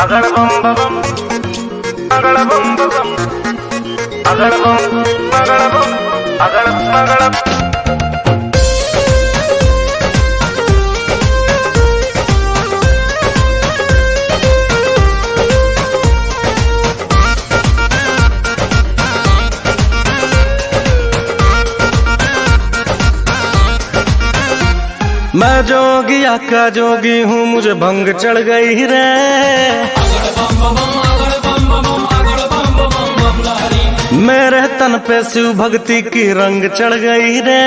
अगड़ बम बम अगड़ बम बम अगड़ बम अगड़ बम अगड़ अगड़ मैं जोगिया का जोगी हूँ, मुझे भंग चढ़ गई रे। मेरे तन पे शिव भक्ति की रंग चढ़ गई रे।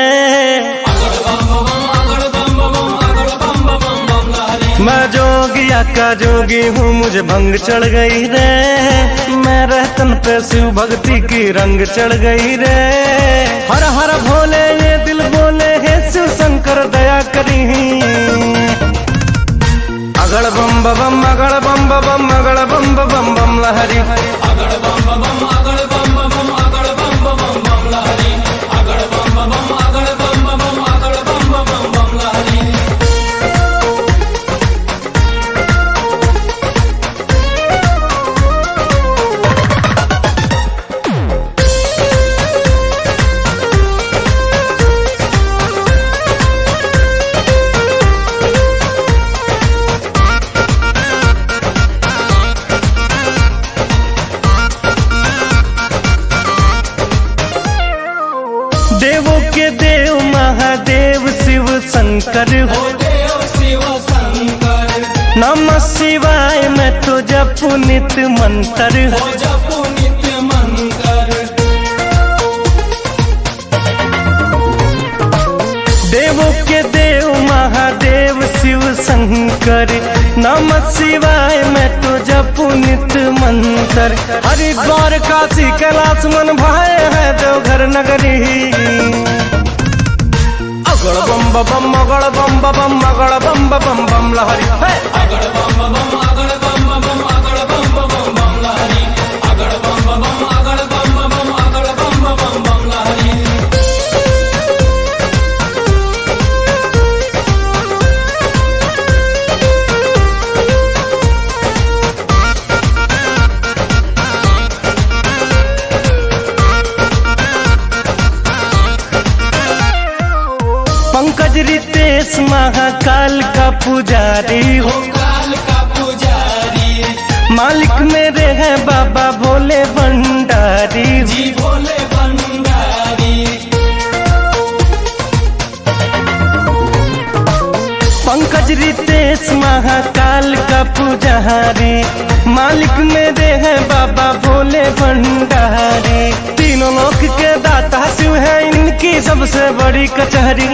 मैं जोगिया का जोगी हूँ, मुझे भंग चढ़ गई रे। मेरे तन पे शिव भक्ति की रंग चढ़ गई रे। हर हर भोले ये दिल बोले हे शिव शंकर दया करी। अगड़ बम बम अगड़ बम बम अगड़ बम बम बम लहरी। अगड़ बम बम अगड़ बम बम अगड़ बम बम बम लहरी। अगड़ बम बम अगड़ बम बम अगड़ बम बम बम लहरी। देवों के देव महादेव शिव शंकर हो। देव शिव शंकर नमः शिवाय मैं तो जपू नित मंत्र हो। जपू नित मंत्र देवों के देव महादेव शिव शंकर नमः शिवाय मैं तो जपू नित मंत्र। हरिद्वार काशी कैलाश मन भाए है देवघर नगरी। अगड़ बम बम अगड़ बम बम अगड़ बम बम बम लहरी। अगड़ बम बम अगड़ बम बम अगड़ बम बम बम लहरी। अगड़ बम बम अगड़ बम बम अगड़ बम बम बम लहरी। पंकज रितेश महाकाल का पुजारी हो। काल का पुजारी मालिक मेरे हैं बाबा भोले भंडारी। जी भोले भंडारी पंकज रितेश महाकाल का पुजारी मालिक मेरे हैं बाबा भोले भंडारी। तीनों लोक के दाता शिव है, इनकी सबसे बड़ी कचहरी।